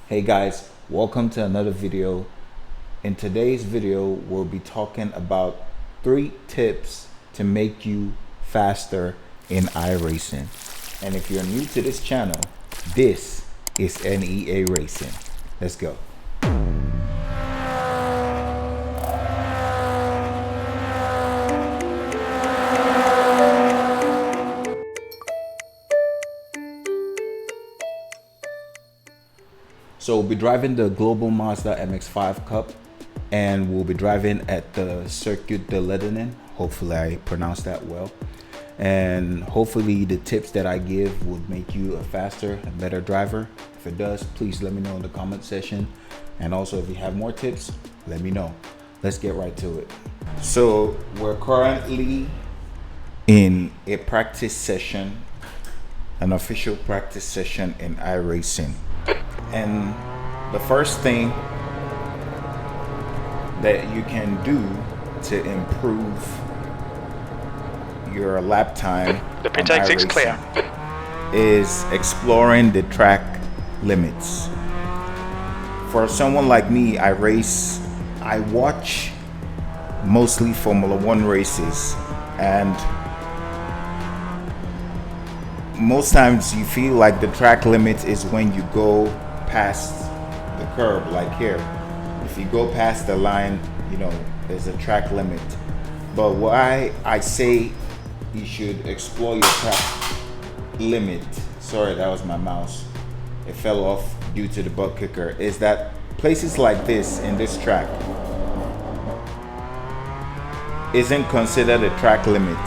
Hey guys, welcome to another video. In today's video, we'll be talking about 3 tips to make you faster in iRacing. And if you're new to this channel, this is NEA Racing. Let's go. So we'll be driving the Global Mazda MX-5 Cup, and we'll be driving at the Circuit de Ledenen. Hopefully I pronounced that well. And hopefully the tips that I give will make you a faster and better driver. If it does, please let me know in the comment section. And also if you have more tips, let me know. Let's get right to it. So we're currently in a practice session, an official practice session in iRacing. And the first thing that you can do to improve your lap time The pit exit's clear. is exploring the track limits. For someone like me, I watch mostly Formula One races, and most times you feel like the track limit is when you go past the curb, like here. If you go past the line, there's a track limit. But why I say you should explore your track limit, sorry, that was my mouse, it fell off due to the butt kicker, is that places like this in this track isn't considered a track limit.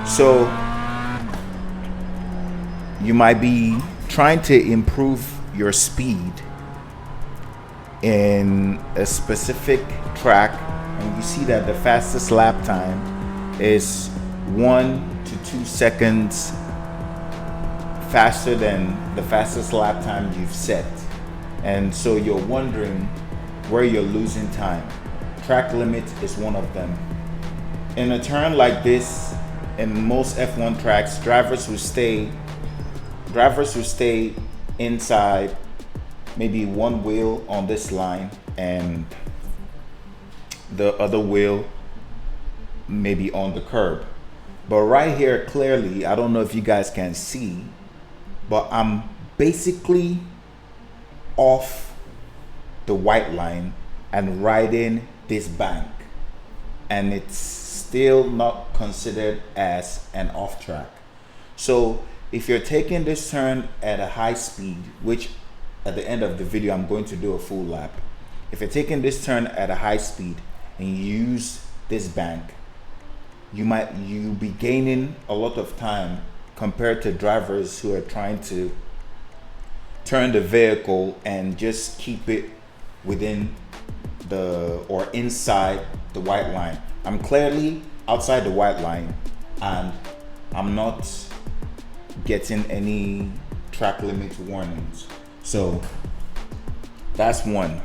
So you might be trying to improve your speed in a specific track, and you see that the fastest lap time is 1 to 2 seconds faster than the fastest lap time you've set. And so you're wondering where you're losing time. Track limit is one of them. In a turn like this, in most F1 tracks, drivers will stay inside maybe one wheel on this line and the other wheel maybe on the curb. But right here, clearly, I don't know if you guys can see, but I'm basically off the white line and riding this bank, and it's still not considered as an off track. So if you're taking this turn at a high speed, which at the end of the video I'm going to do a full lap, if you're taking this turn at a high speed and you use this bank, you'll be gaining a lot of time compared to drivers who are trying to turn the vehicle and just keep it within or inside the white line. I'm clearly outside the white line and I'm not getting any track limit warnings. So that's one.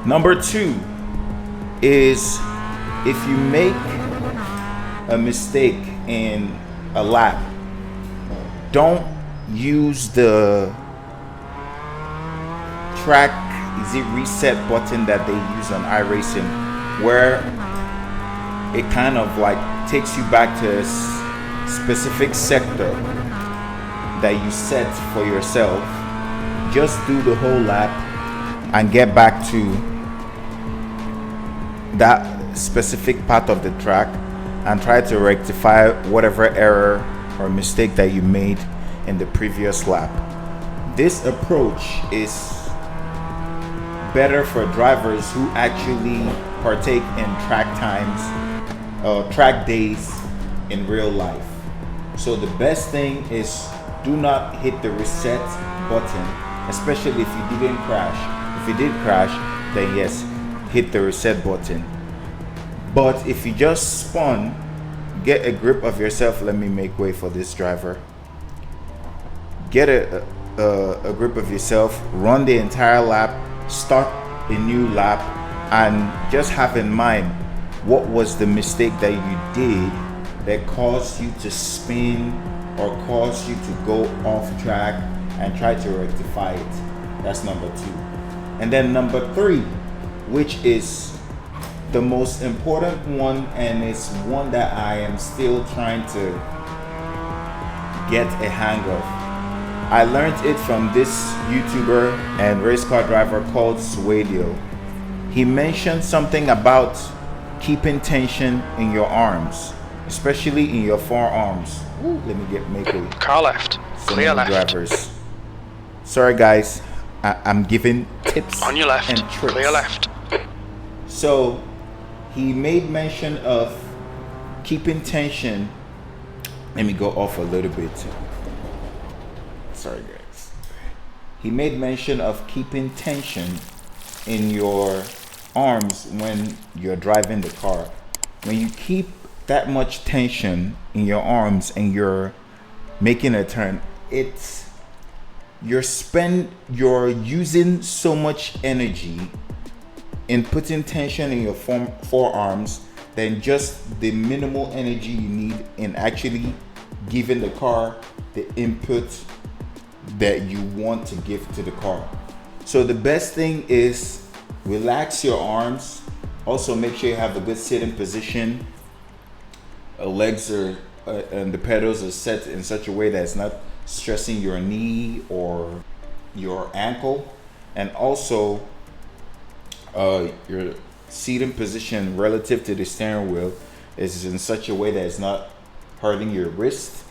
Number 2 is, if you make a mistake in a lap, don't use the track reset button that they use on iRacing, where it kind of like takes you back to a specific sector that you set for yourself. Just do the whole lap and get back to that specific part of the track and try to rectify whatever error or mistake that you made in the previous lap. This approach is better for drivers who actually partake in track days in real life. So the best thing is, do not hit the reset button, especially if you didn't crash. If you did crash, then yes, hit the reset button. But if you just spun, get a grip of yourself. Let me make way for this driver. Get a grip of yourself, run the entire lap, start a new lap, and just have in mind what was the mistake that you did that caused you to spin or caused you to go off track, and try to rectify it. That's number 2. And then number 3, which is the most important one, and it's one that I am still trying to get a hang of. I learned it from this YouTuber and race car driver called Suedio. He mentioned something about keeping tension in your arms, especially in your forearms. Ooh, let me make a car left, clear left. Drivers. Sorry guys, I'm giving tips on your left, and tricks. Clear left. So he made mention of keeping tension. Let me go off a little bit. Sorry guys. He made mention of keeping tension in your arms when you're driving the car. When you keep that much tension in your arms and you're making a turn, you're using so much energy in putting tension in your forearms than just the minimal energy you need in actually giving the car the input that you want to give to the car. So the best thing is relax your arms. Also make sure you have a good sitting position. Legs are and the pedals are set in such a way that it's not stressing your knee or your ankle. And also your seating position relative to the steering wheel is in such a way that it's not hurting your wrist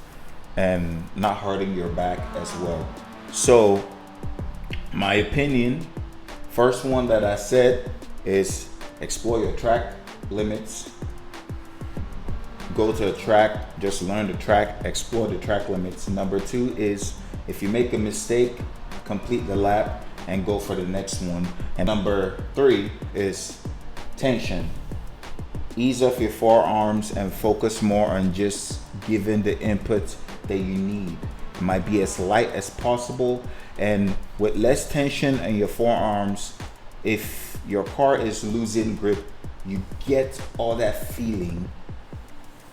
and not hurting your back as well. So my opinion, first one that I said is explore your track limits. Go to a track, just learn the track, explore the track limits. Number 2 is if you make a mistake, complete the lap and go for the next one. And number 3 is tension. Ease off your forearms and focus more on just giving the input that you need. It might be as light as possible, and with less tension in your forearms, if your car is losing grip, you get all that feeling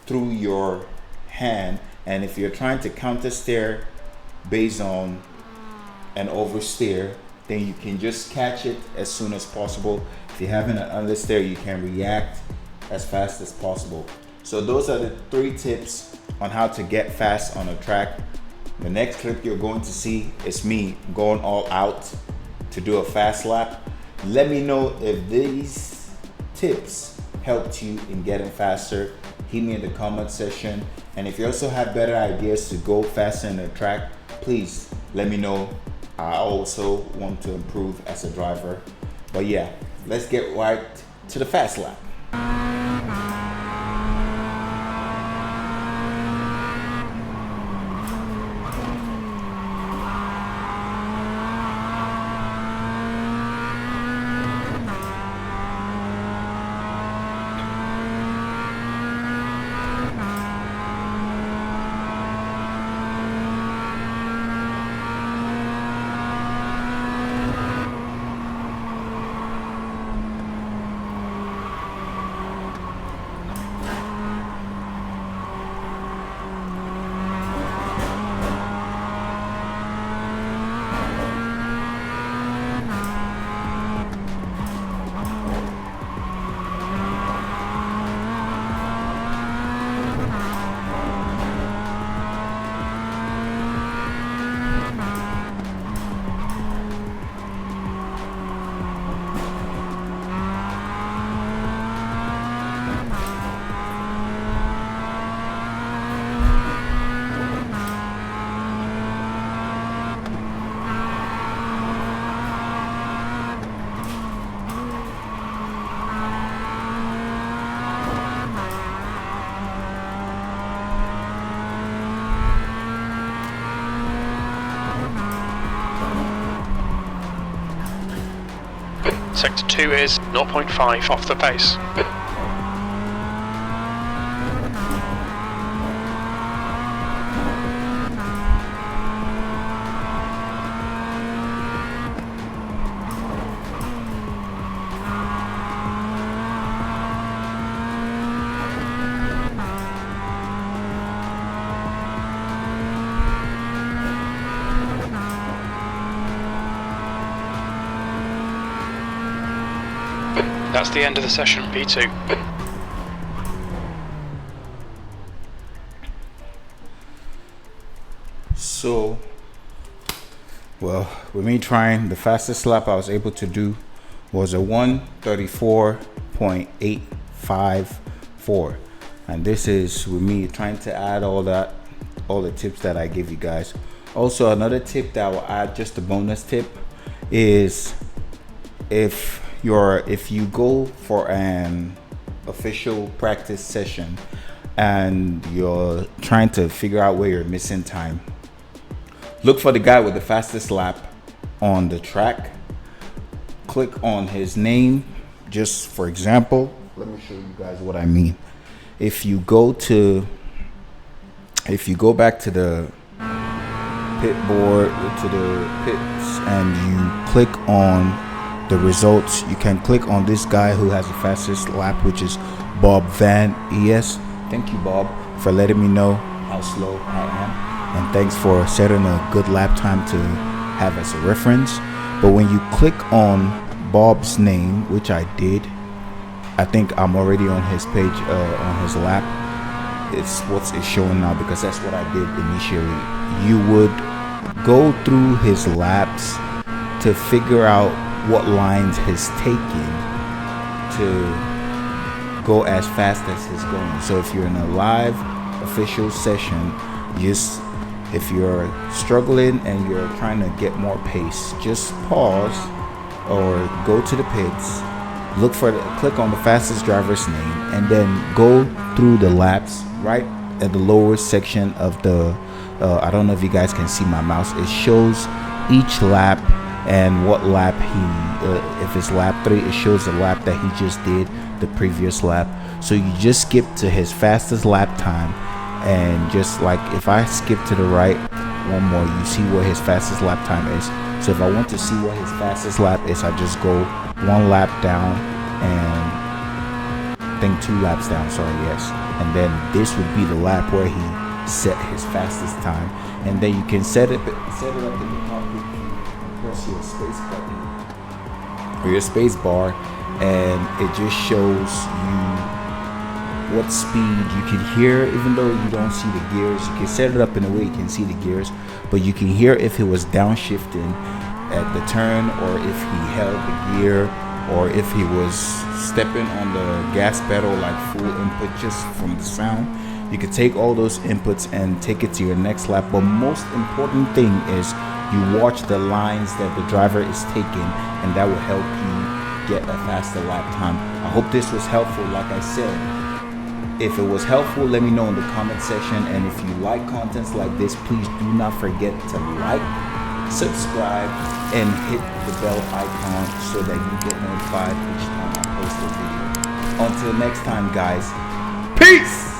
through your hand. And if you're trying to counter steer based on an oversteer, then you can just catch it as soon as possible. If you're having an understeer, you can react as fast as possible. So those are the 3 tips on how to get fast on a track. The next clip you're going to see is me going all out to do a fast lap. Let me know if these tips helped you in getting faster. Hit me in the comment section. And if you also have better ideas to go faster in the track, please let me know. I also want to improve as a driver. But yeah, let's get right to the fast lap. Sector 2 is 0.5 off the pace. That's the end of the session, P2. So, well, with me trying, the fastest lap I was able to do was a 1:34.854, and this is with me trying to add all the tips that I give you guys. Also, another tip that I will add, just a bonus tip, is if you go for an official practice session and you're trying to figure out where you're missing time, look for the guy with the fastest lap on the track. Click on his name. Just for example, let me show you guys what I mean. If you go back to the pit board, to the pits, and you click on the results, you can click on this guy who has the fastest lap, which is Bob Van Es. Thank you, Bob, for letting me know how slow I am, and thanks for setting a good lap time to have as a reference. But when you click on Bob's name, which I did, I think I'm already on his page, on his lap. It's what's showing now because that's what I did initially. You would go through his laps to figure out what lines he's taking to go as fast as he's going. So if you're in a live official session, if you're struggling and you're trying to get more pace, just pause or go to the pits, click on the fastest driver's name, and then go through the laps right at the lower section of the I don't know if you guys can see my mouse. It shows each lap and what lap if it's lap 3, it shows the lap that he just did, the previous lap. So you just skip to his fastest lap time, and just like if I skip to the right one more, you see what his fastest lap time is. So if I want to see what his fastest lap is, I just go one lap down and I think 2 laps down, and then this would be the lap where he set his fastest time. And then you can set it up in the cockpit. Press your space button or your space bar, and it just shows you what speed you can hear. Even though you don't see the gears, you can set it up in a way you can see the gears, but you can hear if it was downshifting at the turn, or if he held the gear, or if he was stepping on the gas pedal like full input, just from the sound. You can take all those inputs and take it to your next lap. But most important thing is you watch the lines that the driver is taking, and that will help you get a faster lap time. I hope this was helpful. Like I said, if it was helpful, let me know in the comment section. And if you like contents like this, please do not forget to like, subscribe, and hit the bell icon so that you get notified each time I post a video. Until next time, guys, peace.